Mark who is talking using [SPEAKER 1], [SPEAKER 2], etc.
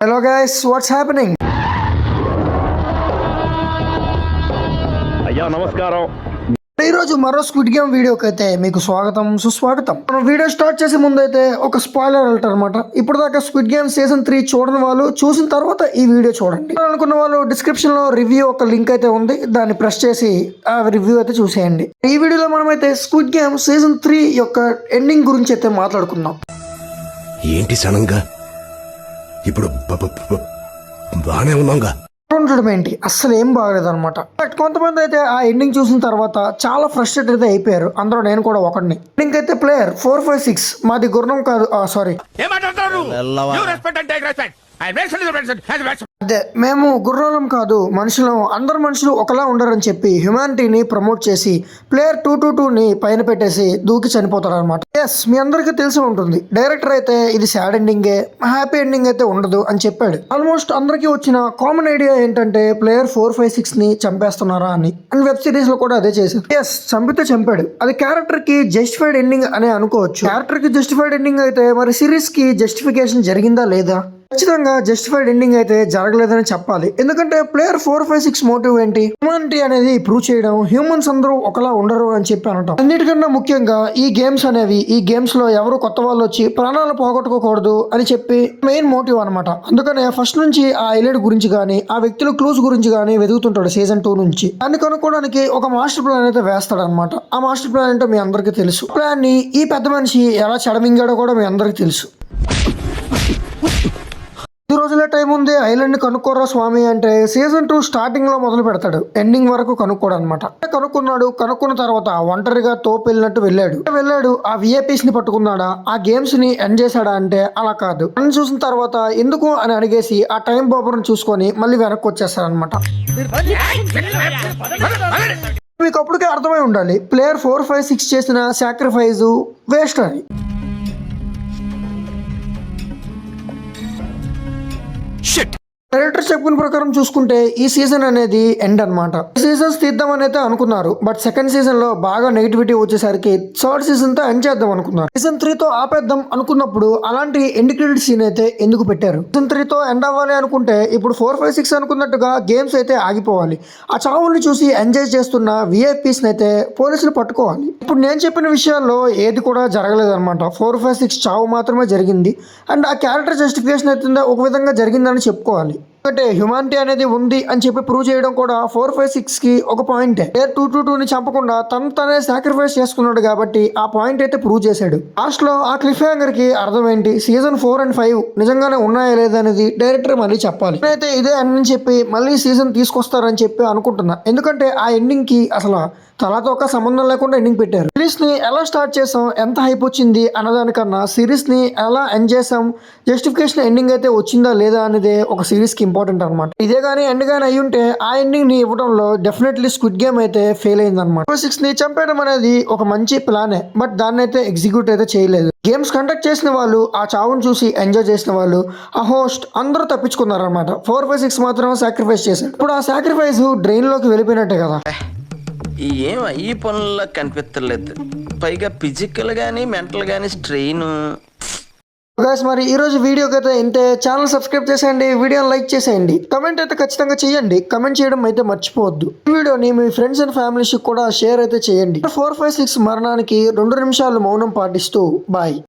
[SPEAKER 1] Hello guys, what's happening?
[SPEAKER 2] అయ్యా నమస్కారం.
[SPEAKER 1] ఈరోజు మరో స్క్విడ్ గేమ్ వీడియోకి అయితే మీకు స్వాగతం సుస్వాగతం. మనం వీడియో స్టార్ట్ చేసే ముందు అయితే ఒక స్పాయిలర్ అలర్ట్ అనమాట. ఇప్పుడు దాకా స్క్విడ్ గేమ్ సీజన్ 3 చూడని వాళ్ళు చూసిన తర్వాత ఈ వీడియో చూడండి. అనుకున్న వాళ్ళు డిస్క్రిప్షన్ లో రివ్యూ ఒక లింక్ అయితే ఉంది, దాన్ని ప్రెస్ చేసి ఆ రివ్యూ అయితే చూసేయండి. ఈ వీడియోలో మనం అయితే స్క్విడ్ గేమ్ సీజన్ 3 యొక్క ఎండింగ్ గురించి అయితే మాట్లాడుకుందాం.
[SPEAKER 3] ఏంటి సడన్గా ఇప్పుడు బాగానే ఉన్నాంగా
[SPEAKER 1] ఉండడం ఏంటి అస్సలు ఏం బాగలేదు అనమాట. బట్ కొంతమంది అయితే ఆ ఎండింగ్ చూసిన తర్వాత చాలా ఫ్రస్ట్రేట్ అయితే అయిపోయారు. అందులో నేను కూడా ఒకడిని. ఎండింగ్ అయితే ప్లేయర్ 456 మాది గుర్రం కాదు, సారీ అదే మేము గుర్రాలం కాదు మనుషులం, అందరు మనుషులు ఒకలా ఉండరని చెప్పి హ్యుమానిటీని ప్రమోట్ చేసి ప్లేయర్ 222ని పైన పెట్టేసి దూకి చనిపోతారు అనమాట. ఎస్, మీ అందరికీ తెలిసి ఉంటుంది. డైరెక్టర్ అయితే ఇది సాడ్ ఎండింగే, హ్యాపీ ఎండింగ్ అయితే ఉండదు అని చెప్పాడు. ఆల్మోస్ట్ అందరికీ వచ్చిన కామన్ ఐడియా ఏంటంటే ప్లేయర్ 456ని చంపేస్తున్నారా అని. అండ్ వెబ్ సిరీస్ లో కూడా అదే చేశారు. ఎస్, చంపితే చంపాడు. అది క్యారెక్టర్ కి జస్టిఫైడ్ ఎండింగ్ అనే అనుకోవచ్చు. క్యారెక్టర్ కి జస్టిఫైడ్ ఎండింగ్ అయితే మరి సిరీస్ కి జస్టిఫికేషన్ జరిగిందా లేదా? ఖచ్చితంగా జస్టిఫైడ్ ఎండింగ్ అయితే జరగలేదని చెప్పాలి. ఎందుకంటే ప్లేయర్ 456 మోటివ్ ఏంటి? హ్యూమానిటీ అనేది ప్రూవ్ చేయడం, హ్యూమన్స్ అందరూ ఒకలా ఉండరు అని చెప్పి అనటం. అన్నిటికన్నా ముఖ్యంగా ఈ గేమ్స్ అనేవి, ఈ గేమ్స్ లో ఎవరు కొత్త వాళ్ళు వచ్చి ప్రాణాలు పోగొట్టుకోకూడదు అని చెప్పి మెయిన్ మోటివ్ అనమాట. అందుకనే ఫస్ట్ నుంచి ఆ ఐలాండ్ గురించి కానీ ఆ వ్యక్తుల క్లూస్ గురించి కానీ వెతుకుతుంటాడు సీజన్ 2 నుంచి. దాన్ని కనుక్కోవడానికి ఒక మాస్టర్ ప్లాన్ అయితే వేస్తాడు అనమాట. ఆ మాస్టర్ ప్లాన్ ఏంటో మీ అందరికీ తెలుసు. ప్లాన్ ని ఈ పెద్ద మనిషి ఎలా చెడమింగాడో కూడా మీ అందరికీ తెలుసు. ఈ రోజులే టైం ఉంది, ఐలాండ్ కనుక్కోరా స్వామి అంటే సీజన్ 2 స్టార్టింగ్ లో మొదలు పెడతాడు, ఎండింగ్ వరకు కనుక్కోడు అనమాట. కనుక్కున్న తర్వాత ఒంటరిగా తోపు వెళ్ళినట్టు వెళ్ళాడు. ఆ విఐపీస్ ని పట్టుకున్నాడా, ఆ గేమ్స్ ని ఎండ్ చేశాడా అంటే అలా కాదు. అని చూసిన తర్వాత ఎందుకు అని అడిగేసి ఆ టైం బాబుని చూసుకొని మళ్ళీ వెనక్కి వచ్చేస్తారనమాట. మీకు అప్పటికే అర్థమై ఉండాలి ప్లేయర్ 456 చేసిన సాక్రిఫైస్ వేస్ట్ అని. డైరెక్టర్ చెప్పిన ప్రకారం చూసుకుంటే ఈ సీజన్ అనేది ఎండ్ అనమాట. సీజన్స్ తీద్దామని అయితే అనుకున్నారు, బట్ సెకండ్ సీజన్ లో బాగా నెగిటివిటీ వచ్చేసరికి థర్డ్ సీజన్ తో ఎండ్ చేద్దాం అనుకున్నారు. సీజన్ 3 తో ఆపేద్దాం అనుకున్నప్పుడు అలాంటి ఎండ్ క్రెడిట్ సీన్ అయితే ఎందుకు పెట్టారు? సీజన్ 3 తో ఎండ్ అవ్వాలి అనుకుంటే ఇప్పుడు 456 అనుకున్నట్టుగా గేమ్స్ అయితే ఆగిపోవాలి. ఆ చావుల్ని చూసి ఎంజాయ్ చేస్తున్న విఐపీస్ అయితే పోలీసులు పట్టుకోవాలి. ఇప్పుడు నేను చెప్పిన విషయాల్లో ఏది కూడా జరగలేదు అనమాట. 456 చావు మాత్రమే జరిగింది. అండ్ ఆ క్యారెక్టర్ జస్టిఫికేషన్ అయితే ఒక విధంగా జరిగిందని చెప్పుకోవాలి. ఎందుకంటే హ్యుమానిటీ అనేది ఉంది అని చెప్పి ప్రూవ్ చేయడం కూడా 456 కి ఒక పాయింటే. 222ని చంపకుండా తనే సాక్రిఫైస్ చేసుకున్నాడు కాబట్టి ఆ పాయింట్ అయితే ప్రూవ్ చేశాడు. లాస్ట్ లో ఆ క్లిఫ్ హ్యాంగర్ కి అర్థం ఏంటి, సీజన్ 4 and 5 నిజంగానే ఉన్నాయా లేదా అనేది డైరెక్టర్ మళ్ళీ చెప్పాలి. నేనైతే ఇదే అని చెప్పి మళ్ళీ సీజన్ తీసుకొస్తారని చెప్పి అనుకుంటున్నా. ఎందుకంటే ఆ ఎండింగ్ కి అసలు తలతో ఒక సంబంధం లేకుండా ఎండింగ్ పెట్టారు. సిరీస్ ని ఎలా స్టార్ట్ చేసాం, ఎంత హైప్ వచ్చింది అన్నదానికన్నా సిరీస్ ని ఎలా ఎండ్ చేసాం, జస్టిఫికేషన్ ఎండింగ్ అయితే వచ్చిందా లేదా అనేది ఒక సిరీస్ కి ఇంపార్టెంట్ అనమాట. ఇదే కానీ ఎండ్ గానీ అయ్యి ఉంటే ఆ ఎండింగ్ ని ఇవ్వడంలో డెఫినెట్లీ స్క్విడ్ గేమ్ అయితే ఫెయిల్ అయింది అనమాట. 456 ని చంపేయడం అనేది ఒక మంచి ప్లానే, బట్ దాన్ని అయితే ఎగ్జిక్యూట్ అయితే చేయలేదు. గేమ్స్ కండక్ట్ చేసిన వాళ్ళు, ఆ చావును చూసి ఎంజాయ్ చేసిన వాళ్ళు, ఆ హోస్ట్ అందరూ తప్పించుకున్నారు అనమాట. 456 మాత్రం సాక్రిఫైస్ చేశాడు. ఇప్పుడు ఆ సాక్రిఫైస్ డ్రైన్ లోకి వెళ్ళిపోయినట్టే కదా.
[SPEAKER 4] ఏం ఈ పనుల్లో కనిపించలేదు, పైగా ఫిజికల్ గానీ మెంటల్ గానీ స్ట్రెయిన్.
[SPEAKER 1] గైస్, మరి ఈ రోజు వీడియోకి అయితే ఇంతే. ఛానల్ సబ్స్క్రైబ్ చేసేయండి, వీడియోని లైక్ చేసేయండి, కమెంట్ అయితే ఖచ్చితంగా చేయండి. కమెంట్ చేయడం అయితే మర్చిపోవద్దు. ఈ వీడియోని మీ ఫ్రెండ్స్ అండ్ ఫ్యామిలీస్ కూడా షేర్ అయితే చేయండి. 456 మరణానికి 2 నిమిషాలు మౌనం పాటిస్తూ బాయ్.